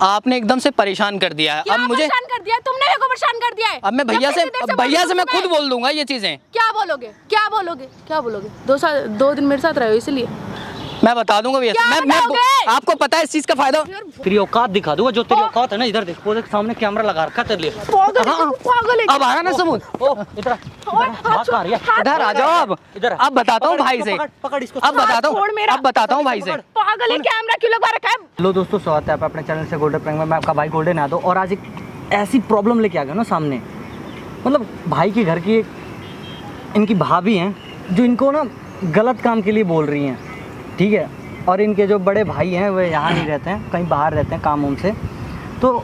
आपने एकदम से परेशान कर दिया है। अब मुझे परेशान कर दिया, तुमने मेरे को परेशान कर दिया है। अब मैं भैया से मैं खुद बोल दूंगा ये चीजें। क्या बोलोगे, क्या बोलोगे, क्या बोलोगे? 2 दिन मेरे साथ रहे हो इसलिए मैं बता दूंगा भैया। मैं आपको पता है इस चीज का फायदा। तेरी औकात दिखा दूंगा, जो तेरी औकात है ना। इधर देख, वो देख सामने कैमरा लगा रखा तेरे लिए। पागल है। अब आ रहा ना सबूत। इधर आ जाओ। अब बताता हूँ भाई से। पकड़ इसको। अब बताता हूँ भाई से। पागल है, कैमरा क्यों लगा रखा है? हेलो दोस्तों, स्वागत है आप अपने चैनल से गोल्डन प्रैंक में। मैं आपका भाई गोल्डन यादव, और आज एक ऐसी प्रॉब्लम लेके आ गया ना सामने। मतलब भाई के घर की इनकी भाभी हैं जो इनको ना गलत काम के लिए बोल रही हैं, ठीक है। और इनके जो बड़े भाई हैं वो यहाँ नहीं रहते हैं, कहीं बाहर रहते हैं काम उम से। तो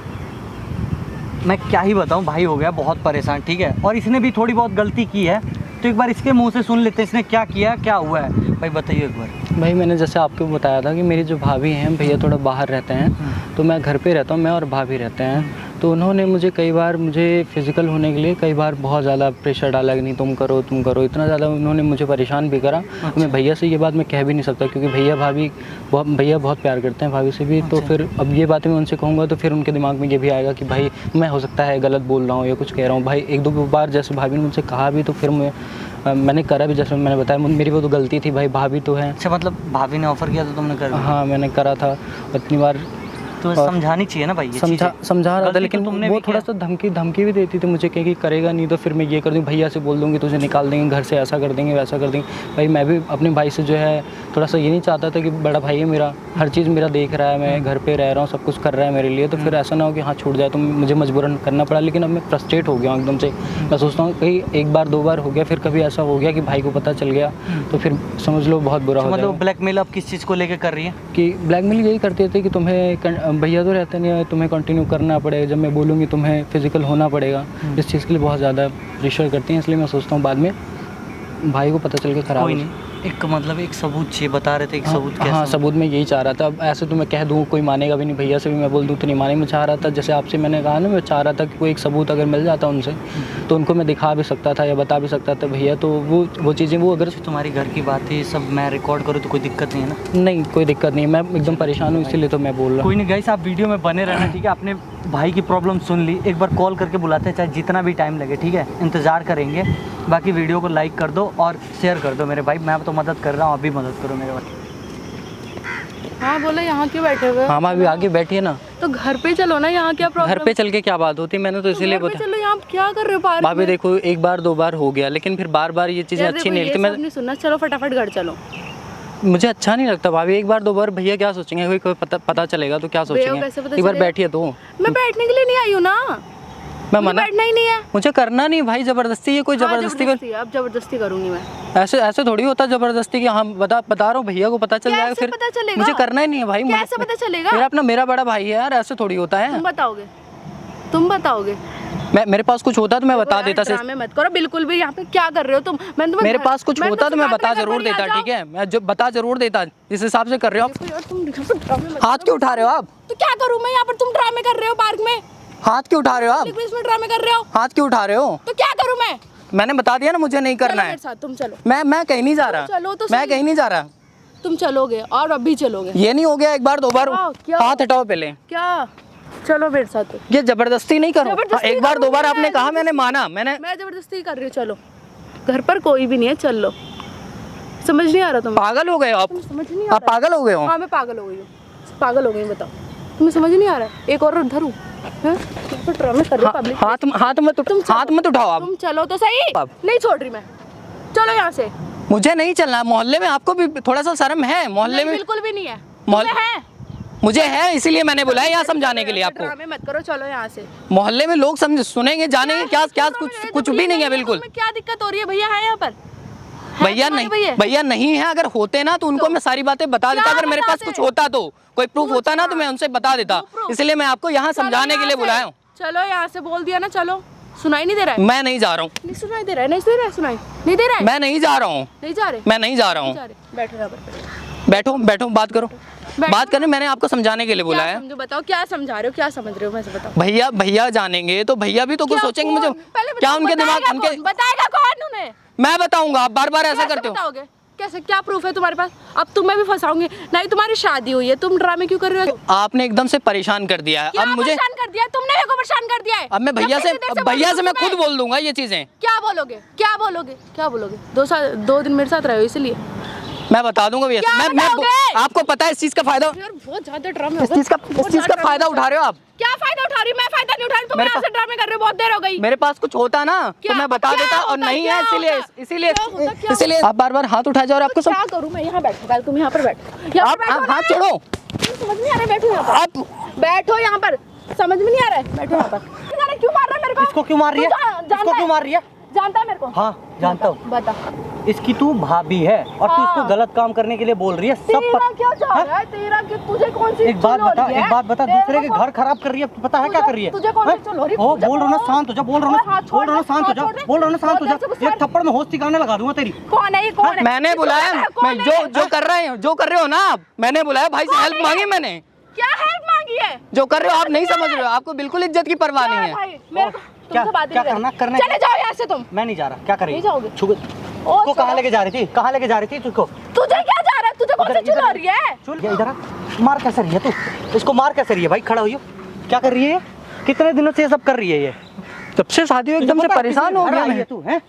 मैं क्या ही बताऊँ, भाई हो गया बहुत परेशान, ठीक है। और इसने भी थोड़ी बहुत गलती की है, तो एक बार इसके मुंह से सुन लेते हैं इसने क्या किया, क्या हुआ है। भाई बताइए एक बार। भाई मैंने जैसे आपको बताया था कि मेरी जो भाभी हैं, भैया थोड़ा बाहर रहते हैं, तो मैं घर पे रहता हूँ, मैं और भाभी रहते हैं। तो उन्होंने मुझे कई बार फिज़िकल होने के लिए कई बार बहुत ज़्यादा प्रेशर डाला कि नहीं तुम करो, इतना ज़्यादा उन्होंने मुझे परेशान भी करा। अच्छा। मैं भैया से ये बात मैं कह भी नहीं सकता, क्योंकि भैया बहुत प्यार करते हैं भाभी से भी। अच्छा। तो फिर अब ये बातें मैं उनसे कहूँगा तो फिर उनके दिमाग में ये भी आएगा कि भाई मैं हो सकता है गलत बोल रहा हूँ या कुछ कह रहा हूँ। भाई 1-2 बार जैसे भाभी ने मुझसे कहा भी, तो फिर मैंने करा भी, जैसे मैंने बताया मेरी वो तो गलती थी। भाई भाभी तो है। अच्छा, मतलब भाभी ने ऑफ़र किया तो तुमने कर दिया? हाँ मैंने करा था इतनी बार। तो समझानी चाहिए ना भाई, समझा रहा था, लेकिन वो थोड़ा सा धमकी भी देती थी मुझे कि करेगा नहीं तो फिर मैं ये कर दूँ, भैया से बोल दूँगी, तुझे निकाल देंगे घर से, ऐसा कर देंगे वैसा कर देंगे। भाई मैं भी अपने भाई से जो है थोड़ा सा ये नहीं चाहता था कि बड़ा भाई है मेरा, हर चीज़ मेरा देख रहा है, मैं घर पे रह रहा हूँ, सब कुछ कर रहा है मेरे लिए, तो फिर ऐसा ना हो कि हाँ छूट जाए तो मुझे मजबूरन करना पड़ा। लेकिन अब मैं फ्रस्ट्रेट हो गया हूँ एकदम से। मैं सोचता हूँ कहीं 1-2 बार हो गया, फिर कभी ऐसा हो गया कि भाई को पता चल गया तो फिर समझ लो बहुत बुरा हो जाएगा। मतलब ब्लैकमेल अब किस चीज़ को लेकर कर रही है? कि ब्लैकमेल यही करते थे कि तुम्हें भैया तो रहते नहीं, तुम्हें कंटिन्यू करना पड़ेगा, जब मैं बोलूँगी तुम्हें फिजिकल होना पड़ेगा। इस चीज़ के लिए बहुत ज़्यादा प्रेशर करती हैं, इसलिए मैं सोचता हूँ बाद में भाई को पता चल के खराब। कोई नहीं, एक सबूत चाहिए, बता रहे थे एक सबूत। कैसा? हाँ सबूत मैं यही चाह रहा था। अब ऐसे तो मैं कह दूँ कोई मानेगा भी नहीं, भैया से भी मैं बोल दूँ तो नहीं मानेंगे। मैं चाह रहा था, जैसे आपसे मैंने कहा ना, मैं चाह रहा था कि कोई एक सबूत अगर मिल जाता उनसे तो उनको मैं दिखा भी सकता था या बता भी सकता था भैया, तो वो चीज़ें वो अगर तुम्हारी घर की बात है सब मैं रिकॉर्ड करूँ तो कोई दिक्कत नहीं है ना? नहीं कोई दिक्कत नहीं है, मैं एकदम परेशान हूँ इसीलिए तो मैं बोल रहा हूँ। कोई नहीं गाइस, आप वीडियो में बने रहना, ठीक है। आपने भाई की प्रॉब्लम सुन ली, एक बार कॉल करके बुलाते हैं, चाहे जितना भी टाइम लगे, ठीक है, इंतज़ार करेंगे। बाकी वीडियो को लाइक कर दो और शेयर कर दो मेरे भाई, मैं तो मदद कर रहा हूँ, आप भी मदद करो मेरे भाई। हाँ बोला, यहाँ क्यों बैठे हुए? हाँ मैं अभी आगे बैठी है ना, तो घर पे चलो ना, यहाँ क्या प्रॉब्लम? घर पे चल के क्या बात होती, मैंने तो इसीलिए बता। चलो, यहाँ क्या कर रहे हो पार्क में? भाभी देखो 1-2 बार हो गया, लेकिन फिर बार ये चीज़ें अच्छी नहीं लगती। मैं नहीं सुनना, चलो फटाफट घर चलो। मुझे अच्छा नहीं लगता भाभी, 1-2 बार भैया क्या सोचेंगे, कोई पता चलेगा तो क्या सोचेंगे। एक बार बैठिए तो। मैं बैठने के लिए नहीं आई हूँ ना, मैं मना बैठना ही नहीं है, मुझे करना नहीं भाई, जबरदस्ती ये कोई जबरदस्ती अब जबरदस्ती करूंगी मैं। ऐसे थोड़ी होता जबरदस्ती कि हाँ बता रहा हूँ भैया को पता चल जाएगा, फिर पता चलेगा? मुझे करना ही नहीं है भाई। कैसे पता चलेगा? मेरा बड़ा भाई है यार, ऐसे थोड़ी होता है। तुम बताओगे? मेरे पास कुछ होता तो मैं बता देता। ड्रामे मत करो बिल्कुल भी। यहाँ पे क्या कर रहे हो तुम? मेरे पास कुछ होता तो मैं बता जरूर देता, ठीक है, मैं जो बता जरूर देता। जिस हिसाब से कर रहे हो आप, हाथ क्यों उठा रहे हो आप? तो क्या करूँ मैं यहाँ पर? तुम ड्रामे कर रहे हो पार्क में, हाथ क्यों उठा रहे हो आप? इसमें ड्रामे कर रहे हो, हाथ क्यों उठा रहे हो? तो क्या करूँ मैं? मैंने बता दिया ना, मुझे नहीं करना है। तुम चलो। मैं कहीं नहीं जा रहा। चलो तो मैं कहीं नहीं जा रहा। तुम चलोगे और अभी चलोगे? ये नहीं हो गया 1-2 बार। हाथ हटाओ पहले। क्या? चलो मेरे साथ। ये जबरदस्ती नहीं करो। 1-2 बार आपने कहा, मैंने माना। मैं जबरदस्ती कर रही हूँ। चलो, घर पर कोई भी नहीं है, चल लो। समझ नहीं आ रहा तुम्हें? पागल हो गए आप? समझ नहीं आ रहा? आप पागल हो गए हो? हाँ मैं पागल हो गई हूँ, पागल हो गई। बताओ, तुम्हें समझ नहीं आ रहा है? एक और उधर हूँ, हाथ मत उठाओ आप। तुम चलो तो सही। नहीं छोड़ रही मैं, चलो यहाँ से। मुझे नहीं चलना। मोहल्ले में आपको भी थोड़ा सा शर्म है? मोहल्ले में बिल्कुल भी नहीं है। है मुझे है, इसीलिए मैंने बुलाया यहाँ समझाने के लिए आपको। ड्रामे मत करो, चलो यहाँ से। मोहल्ले में लोग सुनेंगे, जानेंगे क्या कुछ भी नहीं है बिल्कुल। क्या दिक्कत हो रही है? भैया है यहाँ पर? भैया नहीं है। अगर होते ना तो उनको मैं सारी बातें बता देता। अगर मेरे पास कुछ होता तो, कोई प्रूफ होता ना, तो मैं उनसे बता देता। इसलिए मैं आपको यहाँ समझाने के लिए बुलाया हूँ। चलो यहाँ से, बोल दिया ना, चलो। सुनाई नहीं दे रहा है? मैं नहीं जा रहा हूँ। नहीं सुनाई दे रहा है? नहीं सुन रहा है? सुनाई नहीं दे रहा है? मैं नहीं जा रहा हूँ। नहीं जा रहे? मैं नहीं जा रहा हूँ। बैठो यहाँ पर, बैठो, बात करो। बात करने मैंने आपको समझाने के लिए बुलाया है। बताओ क्या समझा रहे हो, क्या समझ रहे हो? मैं से बताओ। भैया जानेंगे तो भैया भी तो कुछ सोचेंगे मुझे। क्या उनके दिमाग? बताएगा कौन उन्हें? मैं बताऊंगा। आप बार ऐसा करते हो। कैसे, क्या प्रूफ है तुम्हारे पास? अब तुम्हें भी फंसाऊंगी। नहीं तुम्हारी शादी हुई है, तुम ड्रामे क्यों कर रहे हो? आपने एकदम से परेशान कर दिया है। क्या अब मुझे परेशान कर दिया है? तुमने मेरे को परेशान कर दिया है। अब मैं भैया से मैं खुद बोल दूंगा ये चीजें। क्या बोलोगे, क्या बोलोगे, क्या बोलोगे? 2 दिन मेरे साथ रहे हो इसलिए मैं बता दूंगा भैया क्या मैं बताओगे? आपको पता है इस चीज का फायदा, यार बहुत ज्यादा ड्रामे इस चीज का फायदा उठा रहे हो आप। क्या फायदा उठा रही हूँ? मैं फायदा नहीं उठा रही, तुम यहाँ से ड्रामे कर रहे हो, बहुत देर हो गई। मेरे पास कुछ होता ना तो क्या? मैं बता क्या देता, और होता? नहीं क्या है होता? इसीलिए इसीलिए आप बार बार हाथ उठा जाओ और आपको क्या करूँ मैं? यहाँ बैठो, पहले तुम यहाँ पर बैठो। आप हाथ छोड़ो। समझ नहीं आ रहा है, बैठो यहाँ पर। आप बैठो यहाँ पर, समझ में नहीं आ रहा है, बैठो यहाँ पर। क्यों मार रहा है मेरे को? इसको क्यों मार रही है? इसको क्यों मार रही है? जानता है मेरे को? हाँ जानता हूँ। बता। इसकी तू भाभी है और तू इसको गलत काम करने के लिए बोल रही है। तेरा क्या चाह रहा है? तेरा कि तुझे कौन सी एक बात चुल हो बता, रही है? एक बात बता, दूसरे के घर खराब कर रही है, पता है क्या कर रही है? तुझे कौन सी चुल हो रही है? ओ बोल रहा ना शांत हो जा, बोल रहा ना, बोल रहा ना शांत हो जा, बोल रहा ना शांत हो जा। एक थप्पड़ में होश ठिकाने लगा दूंगा तेरी। कौन है ये? कौन है? मैंने बुलाया, मैं जो कर रहे हो ना आप, मैंने बुलाया भाई से हेल्प मांगी मैंने। क्या हेल्प मांगी है? जो कर रहे हो आप नहीं समझ रहे हो, आपको बिल्कुल इज्जत की परवाह नहीं है। भाई मेरे को क्या तुमसे बात क्या नहीं करना करनी। चले जाओ यहाँ से तुम। मैं नहीं जा रहा। क्या करेगी? नहीं जाओगे? इसको कहाँ लेके जा रही थी? कहाँ लेके जा रही थी तुझको? तुझे क्या जा रहा है? तुझे कौन सी चुल हो रही है? चुल इधर आ। मार कैसे रही है तू? इसको मार कैसे रही है भाई? खड़ा हुई हो, क्या कर रही है? कितने दिनों से ये सब कर रही है? ये जब से शादी हुई एकदम से परेशान हो गया मैं। तू है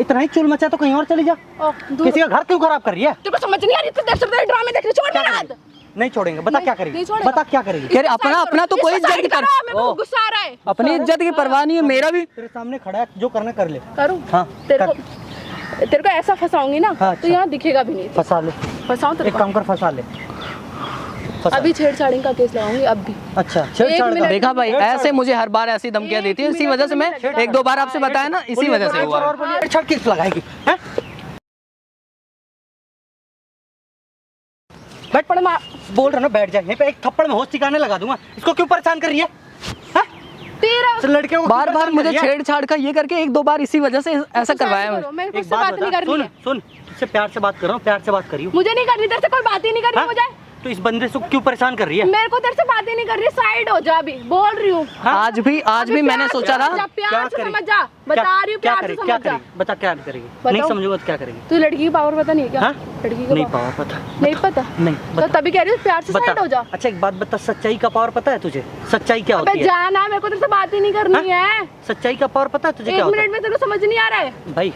इतना ही चुल मचा तो कहीं और चली जा। किसी का घर क्यों खराब कर रही है? तेरे को समझ नहीं आ रही? इतने देर से ड्रामे देख रही, छोड़ मेरा हाथ। नहीं छोड़ेंगे। बता क्या करेगी? बता क्या करेगी? कह रहे अपना तो कोई इज्जत की मेरे को गुस्सा आ रहा है। अपनी इज्जत की परवाह नहीं है, मेरा भी। तेरे सामने खड़ा है, जो करना कर ले। करूं? हाँ तेरे को ऐसा फंसाऊंगी ना हाँ, तो यहाँ दिखेगा भी नहीं। फंसा ले। फंसाऊं तेरे एक को? काम कर, फंसा ले। अभी छेड़छाड़ी का केस लगाऊंगी अब भी। अच्छा मिनट। देखा भाई, ऐसे मुझे हर बार ऐसी धमकियां देती है, इसी वजह से मैं 1-2 बार आपसे बताया ना, इसी वजह से हुआ। छड़ किस लगाएगी? बैठ पड़े माँ, बोल रहा ना बैठ जाए यहीं पे, एक थप्पड़ में होश ठिकाने लगा दूंगा। इसको क्यों परेशान कर रही है? तेरा लड़कियों को बार बार मुझे छेड़छाड़ का ये करके 1-2 बार इसी वजह से ऐसा करवाया करो, मेरे को एक उससे बात नहीं करनी है। सुन तुझसे प्यार से बात कर रहा हूँ, प्यार से बात करियो। मुझे नहीं करनी तेरे से, कोई बात ही नहीं करनी मुझे। तो इस बंदे से क्यों परेशान कर रही है? मेरे को तेरे से बात ही नहीं कर रही, साइड हो जा। अभी बोल रही हूँ। आज भी मैंने सोचा था। प्यार से समझ जा, बता रही हूँ, प्यार से समझ जा। बता क्या करेगी? नहीं समझोगे तो क्या करेगी? तू लड़की की पावर पता नहीं है क्या? लड़की को नहीं पावर पता। नहीं पता? नहीं तो तभी कह रही हूँ प्यार से साइड हो जा। अच्छा एक बात बता, सच्चाई का पावर पता है तुझे? सच्चाई क्या होती है? जाना, मेरे को तेरे से बात ही नहीं करनी है। सच्चाई का पावर पता है तुझे? क्या एक होता है? मिनट में तेरे को समझ नहीं आ रहा है भाई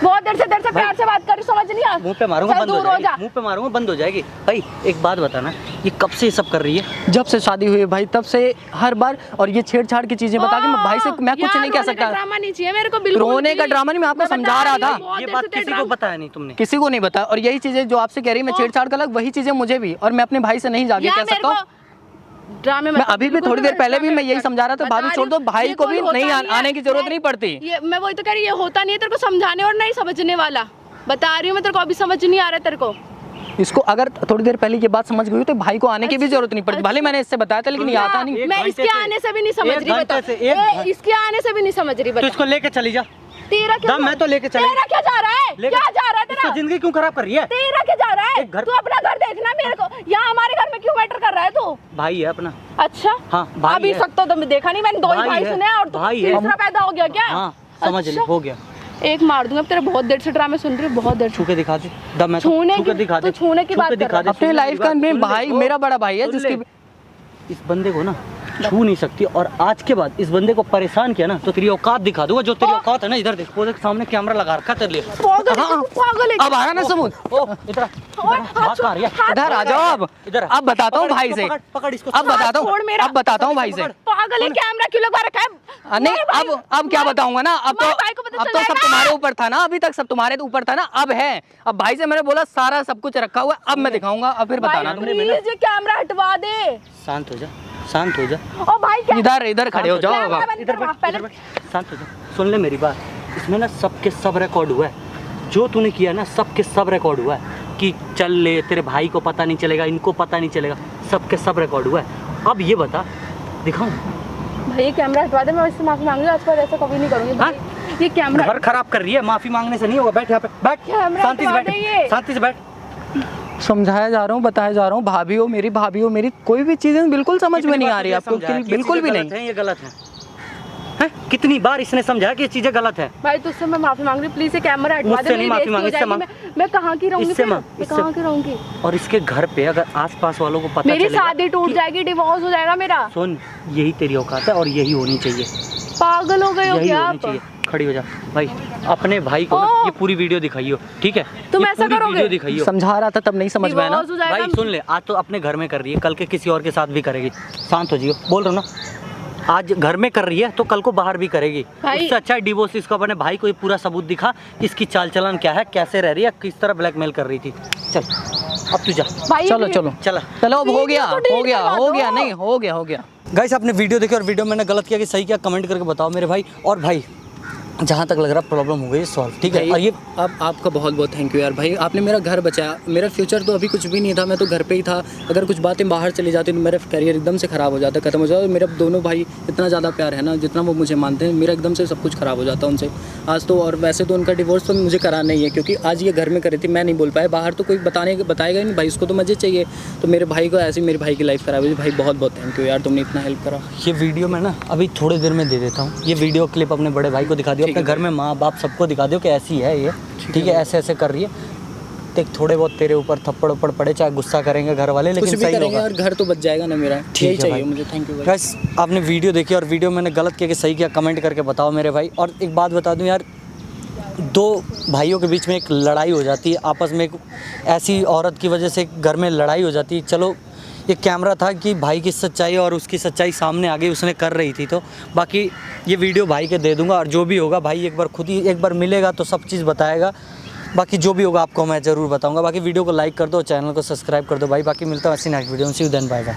बहुत देर से प्यार से बात कर रही, समझ नहीं आ रहा। मुंह पे मारूंगा चल बंद हो दूर हो जाएगी। जा। मुंह पे मारूंगा बंद हो जाएगी। भाई एक बात बताना, ये कब से ये सब कर रही है? जब से शादी हुई है भाई, तब से हर बार, और ये छेड़छाड़ की चीजें बता के मैं भाई से मैं कुछ नहीं कह सकता। ड्रामा नहीं चाहिए मेरे को बिल्कुल। रोने का ड्रामा नहीं, मैं आपको समझा रहा था। ये बात किसी को बताया नहीं तुमने? किसी को नहीं बताया, और यही चीजें जो आपसे कह रही है मैं छेड़छाड़ का अलग, वही चीजें मुझे भी, और मैं अपने भाई से नहीं जाके कह सकता हूँ। ड्रामे मैं अभी भी थोड़ी देर पहले भी मैं यही समझा रहा था, भाभी छोड़ दो, भाई को भी नहीं आने की जरूरत नहीं पड़ती। ये मैं वही तो कह रही, ये होता नहीं है तेरे को समझाने और नहीं समझने वाला। बता रही हूँ मैं तेरे को, अभी समझ नहीं आ रहा तेरे को। इसको अगर थोड़ी देर पहले ये बात समझ गई तो भाई को आने की भी जरूरत नहीं पड़ती। भले मैंने इससे बताया था, लेकिन ये आता नहीं। मैं इसके आने से भी नहीं समझ रही, बता। इसके आने से भी नहीं समझ रही, तो इसको लेके चली जा। तेरा क्या? मैं तो लेके चली। तेरा क्या जा रहा है? क्या जा रहा है तेरा? जिंदगी क्यों खराब कर रही है? तेरा क्या जा रहा है? तू अपना घर देखना, मेरे को यहाँ हमारे घर में क्यों मैटर कर रहा है तू? भाई है अपना। अच्छा हाँ भाई अभी है। सख्त तो देखा नहीं मैंने, 2 ही भाई सुने और तीसरा पैदा हो गया क्या? हाँ समझ ले, हो गया। एक मार दूंगा तेरा। बहुत देर से ड्रामे सुन रही हूँ, बहुत देर। छू के दिखा दे। दम है छूने छू के दिखा दे। छूने की बात कर रहा है। अपने लाइफ का भाई, मेरा बड़ा भाई है जिसकी इस बंदे को ना छू नहीं सकती, और आज के बाद इस बंदे को परेशान किया ना तो तेरी औकात दिखा दूंगा। जो तेरी औकात है ना, इधर देख, वो देख सामने कैमरा लगा रखा तेरे लिए। पागल है। अब आया ना समझ, इधर हाथ आ रही है। इधर आ जाओ। अब बताता हूँ भाई से, पकड़ इसको। अब बताता हूँ भाई से। पागल है, कैमरा क्यों लगा रखा है? नहीं अब क्या बताऊंगा ना, अब तो सब तुम्हारे ऊपर था ना, अभी तक सब तुम्हारे ऊपर था ना, अब है। अब भाई से मैंने बोला सारा सब कुछ रखा हुआ है, अब मैं दिखाऊंगा, अब फिर बताना। प्लीज ये कैमरा हटवा दे। शांत हो जा, शांत हो जा। ओ भाई इधर खड़े हो जाओ। इधर बैठ, शांत हो जा। सुन ले मेरी बात, इसमें ना सबके सब रिकॉर्ड हुआ है। जो तूने किया ना सबके सब रिकॉर्ड हुआ है, कि चल ले, तेरे भाई को पता नहीं चलेगा, इनको पता नहीं चलेगा, सबके सब रिकॉर्ड हुआ है। अब ये बता, दिखाऊं? भाई ये कैमरा हटवा दे, मैं इससे माफी मांगूंगी, आज पर ऐसा कभी नहीं करूंगी भाई। ये कैमरा घर खराब कर रही है, माफी मांगने से नहीं होगा। बैठ यहाँ पे, बैठ शांति से बैठ, शांति से बैठ। समझाया जा रहा हूँ, बताया जा रहा हूँ, भाभी हो मेरी, कोई भी चीजें बिल्कुल समझ में नहीं आ रही आपको, बिल्कुल भी नहीं। ये गलत है। हैं? कितनी बार इसने समझाया कि ये चीज़ें गलत है। भाई तुझसे मैं माफी मांग रही, प्लीज ये कैमरा हटवा मुझसे दे, नहीं मेरी माफी बेइज्जती मांगी, हो इससे जाएगी। मांग। मैं कहाँ की रहूंगी इससे फिर? मांग, मैं इससे कहाँ की रहूंगी? और इसके घर पे अगर आसपास वालों को पता मेरी चलेगा शादी टूट कि- जाएगी, डिवोर्स हो जाएगा मेरा। सुन, यही तेरी औकात है और यही होनी चाहिए, पागल हो गए हो यही क्या होनी आप? चाहिए। खड़ी हो जा भाई, अपने भाई को ना ओ! ये पूरी वीडियो दिखाइयो, ठीक है? तुम ये ऐसा पूरी करोगे? वीडियो दिखाइयो। समझा रहा था तब नहीं समझ में आया ना। डिवोर्स हो जाएगा। भाई सुन ले, आज तो अपने घर में कर रही है, कल के किसी और के साथ भी करेगी। शांत हो जियो, बोल रहा हूँ ना, आज घर में कर रही है तो कल को बाहर भी करेगी। भाई- उससे अच्छा है डिवोर्स, इसको अपने भाई को ये पूरा सबूत दिखा, इसकी चाल चलन क्या है, कैसे रह रही है, किस तरह ब्लैकमेल कर रही थी। चल अब तू जा, भाई चलो ये- चलो चला। चलो, अब हो गया, वीडियो तो हो गया, delete हो करवा गया, दो। नहीं हो गया, हो गया। गाइस आपने वीडियो देखी और वीडियो में मैंने गलत किया कि सही किया, कमेंट करके बताओ मेरे भाई। और भाई जहाँ तक लग रहा प्रॉब्लम हो गई सॉल्व, ठीक है? और ये अब आपका बहुत बहुत थैंक यू यार भाई, आपने मेरा घर बचाया। मेरा फ्यूचर तो अभी कुछ भी नहीं था, मैं तो घर पे ही था। अगर कुछ बातें बाहर चली जाती तो मेरा करियर एकदम से ख़राब हो जाता, खत्म हो जाता। मेरे दोनों भाई इतना ज़्यादा प्यार है ना, जितना वो मुझे मानते हैं, मेरा एकदम से सब कुछ ख़राब हो जाता उनसे आज तो। और वैसे तो उनका डिवोर्स तो मुझे कराना ही है, क्योंकि आज ये घर में करी थी, मैं नहीं बोल पाया। बाहर तो कोई बताएगा ही नहीं भाई, उसको तो मज़े चाहिए। तो मेरे भाई को ऐसे मेरे भाई की लाइफ खराब हुई। भाई बहुत बहुत थैंक यू यार, तुमने इतना हेल्प करा। ये वीडियो मैं ना अभी थोड़ी देर में दे देता हूँ। ये वीडियो क्लिप अपने बड़े भाई को दिखा दियो, ठीक अपने है घर में माँ बाप सबको दिखा दियो कि ऐसी है ये, ठीक है? ऐसे ऐसे कर रही है। देख थोड़े बहुत तेरे ऊपर थप्पड़ उप्पड़ पड़े, चाहे गुस्सा करेंगे घर वाले, कुछ लेकिन भी सही करेंगे होगा। और घर तो बच जाएगा ना मेरा, ठीक यही है चाहिए भाई। मुझे। थैंक यू भाई। गाइस आपने वीडियो देखी और वीडियो मैंने गलत किया कि सही किया, कमेंट करके बताओ मेरे भाई। और एक बात बता दूं यार, दो भाइयों के बीच में एक लड़ाई हो जाती है आपस में, एक ऐसी औरत की वजह से घर में लड़ाई हो जाती है। चलो ये कैमरा था कि भाई की सच्चाई और उसकी सच्चाई सामने आ गई, उसने कर रही थी, तो बाकी ये वीडियो भाई के दे दूंगा। और जो भी होगा भाई एक बार खुद ही एक बार मिलेगा तो सब चीज़ बताएगा। बाकी जो भी होगा आपको मैं ज़रूर बताऊंगा। बाकी वीडियो को लाइक कर दो, चैनल को सब्सक्राइब कर दो भाई। बाकी मिलता हूँ ऐसी नेक्स्ट वीडियो में। सी यू देन, बाय बाय।